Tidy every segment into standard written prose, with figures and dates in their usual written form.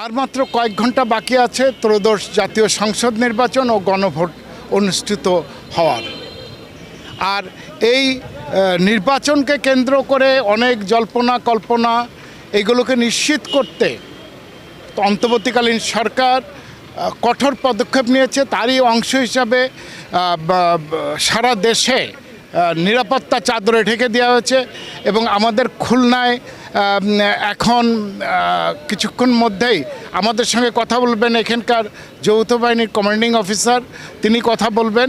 আর মাত্র কয়েক ঘন্টা বাকি আছে ত্রয়োদশ জাতীয় সংসদ নির্বাচন ও গণভোট অনুষ্ঠিত হওয়ার। আর এই নির্বাচনকে কেন্দ্র করে অনেক জল্পনা কল্পনা এগুলোকে নিশ্চিত করতে অন্তর্বর্তীকালীন সরকার কঠোর পদক্ষেপ নিয়েছে। তারই অংশ হিসাবে সারা দেশে নিরাপত্তা চাদরে ঢেকে দেওয়া হয়েছে এবং আমাদের খুলনায় এখন কিছুক্ষণ মধ্যেই আমাদের সঙ্গে কথা বলবেন এখানকার যৌথ বাহিনীর কমান্ডিং অফিসার। তিনি কথা বলবেন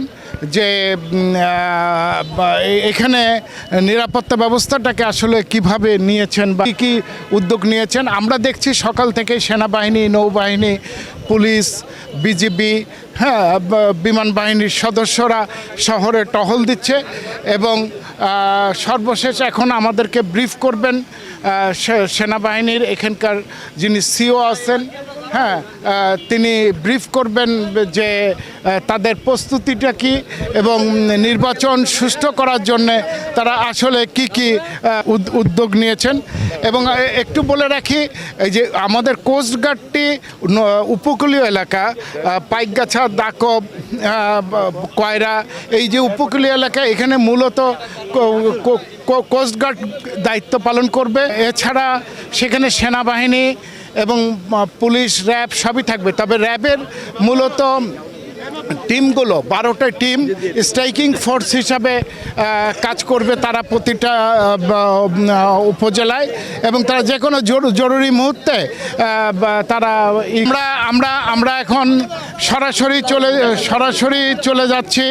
যে এখানে নিরাপত্তা ব্যবস্থাটাকে আসলে কিভাবে নিয়েছেন বা কী উদ্যোগ নিয়েছেন। আমরা দেখছি সকাল থেকে সেনাবাহিনী, নৌবাহিনী, পুলিশ, বিজিবি, বিমান বাহিনীর সদস্যরা শহরে টহল দিচ্ছে এবং সর্বশেষ এখন আমাদেরকে ব্রিফ করবেন সেনাবাহিনীর এখানকার যিনি সিও আছেন, তিনি ব্রিফ করবেন যে তাদের প্রস্তুতিটা কি এবং নির্বাচন সুষ্ঠু করার জন্যে তারা আসলে কি উদ্যোগ নিয়েছেন। এবং একটু বলে রাখি এই যে আমাদের কোস্টগার্ডটি উপকূলীয় এলাকা পাইকগাছা, দাকব, কয়রা, এই যে উপকূলীয় এলাকা এখানে মূলত কোস্টগার্ড দায়িত্ব পালন করবে। এছাড়া সেখানে সেনাবাহিনী এবং পুলিশ, র্যাব সবই থাকবে। তবে র্যাবের মূলত টিমগুলো 12টা টিম স্ট্রাইকিং ফোর্স হিসাবে কাজ করবে তারা প্রতিটা উপজেলায় এবং তারা যে কোনো জরুরি মুহূর্তে তারা আমরা এখন সরাসরি চলে যাচ্ছি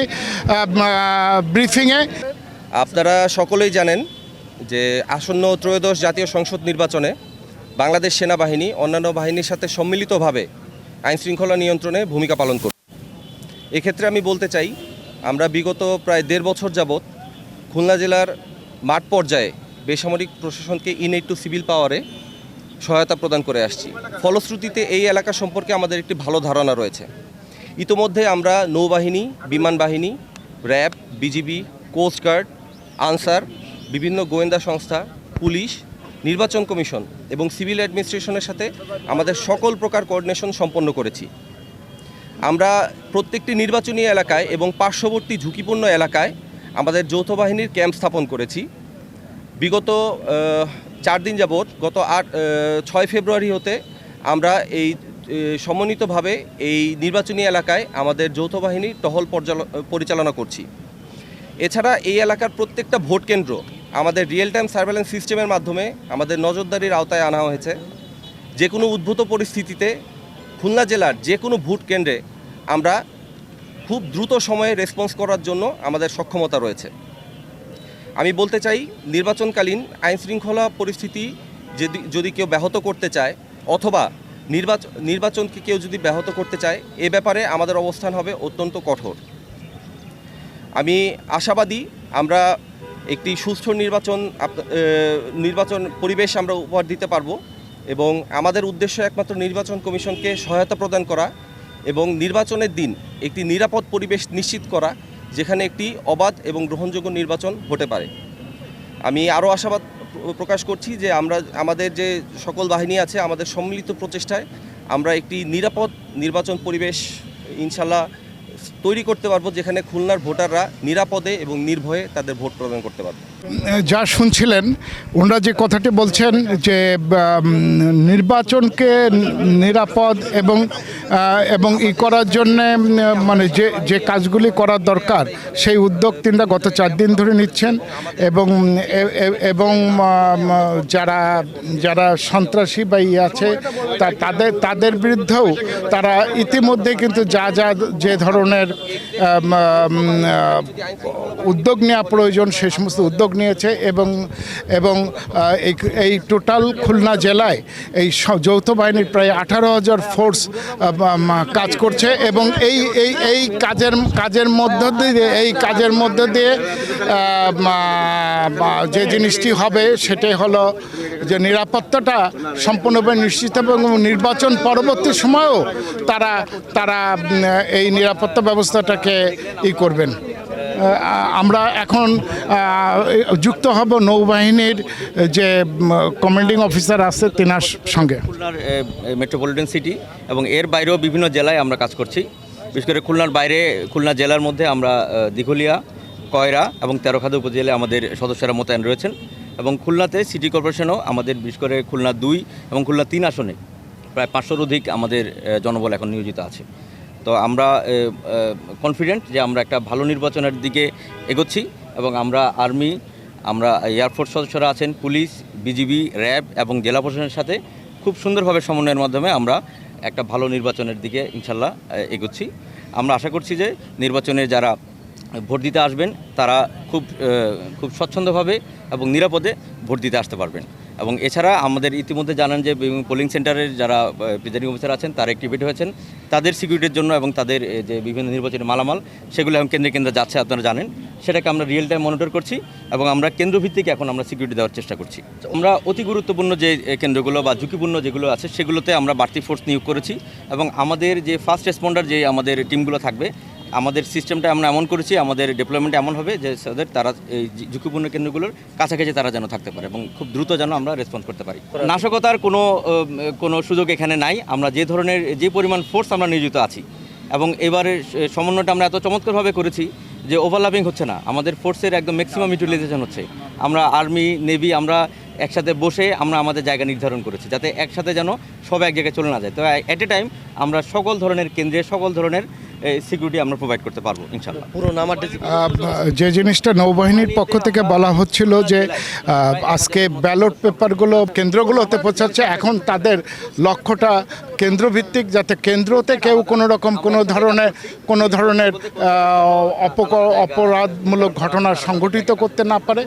ব্রিফিংয়ে। আপনারা সকলেই জানেন যে আসন্ন ত্রয়োদশ জাতীয় সংসদ নির্বাচনে বাংলাদেশ সেনাবাহিনী অন্যান্য বাহিনীর সাথে সম্মিলিতভাবে আইনশৃঙ্খলা নিয়ন্ত্রণে ভূমিকা পালন করবে। এক্ষেত্রে আমি বলতে চাই, আমরা বিগত প্রায় 1.5 বছর যাবৎ খুলনা জেলার মাঠ পর্যায়ে বেসামরিক প্রশাসনকে ইনএড টু সিভিল পাওয়ারে সহায়তা প্রদান করে আসছি। ফলশ্রুতিতে এই এলাকা সম্পর্কে আমাদের একটি ভালো ধারণা রয়েছে। ইতোমধ্যে আমরা নৌবাহিনী, বিমান বাহিনী, র্যাব, বিজিবি, কোস্টগার্ড, আনসার, বিভিন্ন গোয়েন্দা সংস্থা, পুলিশ, নির্বাচন কমিশন এবং সিভিল অ্যাডমিনিস্ট্রেশনের সাথে আমাদের সকল প্রকার কোঅর্ডিনেশন সম্পন্ন করেছি। আমরা প্রত্যেকটি নির্বাচনী এলাকায় এবং পার্শ্ববর্তী ঝুঁকিপূর্ণ এলাকায় আমাদের যৌথ বাহিনীর ক্যাম্প স্থাপন করেছি। বিগত 4 দিন যাবৎ গত 6 ফেব্রুয়ারি হতে আমরা এই সমন্বিতভাবে এই নির্বাচনী এলাকায় আমাদের যৌথ বাহিনী টহল পরিচালনা করছি। এছাড়া এই এলাকার প্রত্যেকটা ভোট কেন্দ্র আমাদের রিয়েল টাইম সার্ভেলেন্স সিস্টেমের মাধ্যমে আমাদের নজরদারির আওতায় আনা হয়েছে। যে কোনো উদ্ভূত পরিস্থিতিতে খুলনা জেলার যে কোনো ভোট কেন্দ্রে আমরা খুব দ্রুত সময়ে রেসপন্স করার জন্য আমাদের সক্ষমতা রয়েছে। আমি বলতে চাই, নির্বাচনকালীন আইনশৃঙ্খলা পরিস্থিতি যদি কেউ ব্যাহত করতে চায় অথবা নির্বাচনকে কেউ যদি ব্যাহত করতে চায়, এ ব্যাপারে আমাদের অবস্থান হবে অত্যন্ত কঠোর। আমি আশাবাদী আমরা একটি সুষ্ঠ নির্বাচন পরিবেশ আমরা উপহার দিতে পারবো এবং আমাদের উদ্দেশ্য একমাত্র নির্বাচন কমিশনকে সহায়তা প্রদান করা এবং নির্বাচনের দিন একটি নিরাপদ পরিবেশ নিশ্চিত করা, যেখানে একটি অবাধ এবং গ্রহণযোগ্য নির্বাচন হতে পারে। আমি আরও আশাবাদ প্রকাশ করছি যে আমাদের যে সকল বাহিনী আছে আমাদের সম্মিলিত প্রচেষ্টায় আমরা একটি নিরাপদ নির্বাচন পরিবেশ ইনশাল্লাহ তৈরি করতে পারবো, যেখানে খুলনার ভোটাররা নিরাপদে এবং নির্ভয়ে তাদের ভোট প্রদান করতে পারবে। যা শুনছিলেন ওনারা যে কথাটি বলছেন যে নির্বাচনকে নিরাপদ এবং করার জন্যে মানে যে কাজগুলি করার দরকার সেই উদ্যোগ তিনটা গত 4 দিন ধরে নিচ্ছেন এবং যারা সন্ত্রাসী বা আছে তাদের বিরুদ্ধেও তারা ইতিমধ্যে কিন্তু যে ধরনের উদ্যোগ নেওয়া প্রয়োজন সেই সমস্ত উদ্যোগ নিয়েছে এবং এই টোটাল খুলনা জেলায় এই যৌথ বাহিনীর প্রায় 18,000 ফোর্স কাজ করছে এবং এই কাজের মধ্য দিয়ে যে জিনিসটি হবে সেটাই হলো যে নিরাপত্তাটা সম্পূর্ণভাবে নিশ্চিত এবং নির্বাচন পরবর্তী সময়েও তারা এই নিরাপত্তা ব্যবস্থাটাকে করবেন। আমরা এখন যুক্ত হব নৌবাহিনীর যে কমান্ডিং অফিসার আছে তেনার সঙ্গে। খুলনার মেট্রোপলিটন সিটি এবং এর বাইরেও বিভিন্ন জেলায় আমরা কাজ করছি। বিশেষ করে খুলনার বাইরে খুলনা জেলার মধ্যে আমরা দিঘলিয়া, কয়রা এবং তেরোখাদা উপজেলায় আমাদের সদস্যরা মোতায়েন রয়েছেন এবং খুলনাতে সিটি কর্পোরেশনও আমাদের বিশেষ করে খুলনা 2 এবং খুলনা 3 আসনে প্রায় 500-র অধিক আমাদের জনবল এখন নিয়োজিত আছে। তো আমরা কনফিডেন্ট যে আমরা একটা ভালো নির্বাচনের দিকে এগোচ্ছি এবং আমরা আর্মি, আমরা এয়ারফোর্স সদস্যরা আছেন, পুলিশ, বিজিবি, র্যাব এবং জেলা প্রশাসনের সাথে খুব সুন্দরভাবে সমন্বয়ের মাধ্যমে আমরা একটা ভালো নির্বাচনের দিকে ইনশাল্লাহ এগোচ্ছি। আমরা আশা করছি যে নির্বাচনে যারা ভোট দিতে আসবেন তারা খুব স্বচ্ছন্দভাবে এবং নিরাপদে ভোট দিতে আসতে পারবেন। এবং এছাড়া আমাদের ইতিমধ্যে জানান যে পোলিং সেন্টারের যারা প্রিজাইডিং অফিসার আছেন তারা অ্যাক্টিভেট হয়েছেন তাদের সিকিউরিটির জন্য এবং তাদের যে বিভিন্ন নির্বাচনী মালামাল সেগুলো এখন কেন্দ্রে কেন্দ্রে যাচ্ছে, আপনারা জানেন। সেটাকে আমরা রিয়েল টাইম মনিটর করছি এবং আমরা কেন্দ্রভিত্তিক এখন আমরা সিকিউরিটি দেওয়ার চেষ্টা করছি। আমরা অতি গুরুত্বপূর্ণ যে কেন্দ্রগুলো বা ঝুঁকিপূর্ণ যেগুলো আছে সেগুলোতে আমরা বাড়তি ফোর্স নিয়োগ করেছি এবং আমাদের যে ফার্স্ট রেসপন্ডার যে আমাদের টিমগুলো থাকবে আমাদের সিস্টেমটা আমরা এমন করেছি, আমাদের ডেভেলপমেন্ট এমন হবে যে তারা এই ঝুঁকিপূর্ণ কেন্দ্রগুলোর কাছাকাছি তারা যেন থাকতে পারে এবং খুব দ্রুত যেন আমরা রেসপন্স করতে পারি। নাশকতার কোনো সুযোগ এখানে নাই। আমরা যে পরিমাণ ফোর্স আমরা নিয়োজিত আছি এবং এবারে সমন্বয়টা আমরা এত চমৎকারভাবে করেছি যে ওভারল্যাপিং হচ্ছে না, আমাদের ফোর্সের একদম ম্যাক্সিমাম ইউটিলাইজেশন হচ্ছে। আমরা আর্মি, নেভি আমরা একসাথে বসে আমরা আমাদের জায়গা নির্ধারণ করেছি যাতে একসাথে যেন সব এক জায়গায় চলে না যায়। তো অ্যাট এ টাইম আমরা সকল ধরনের কেন্দ্রে সকল ধরনের সিকিউরিটি আমরা প্রোভাইড করতে পারবো ইনশাআল্লাহ। পুরো নামার যে জিনিসটা নৌবাহিনীর পক্ষ থেকে বলা হচ্ছিল যে আজকে ব্যালট পেপারগুলো কেন্দ্রগুলোতে পৌঁছাচ্ছে, এখন তাদের লক্ষ্যটা কেন্দ্রভিত্তিক, যাতে কেন্দ্রতে কেউ কোনো ধরনের অপরাধমূলক ঘটনা সংঘটিত করতে না পারে।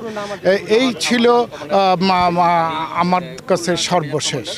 এই ছিল আমার কাছে সর্বশেষ।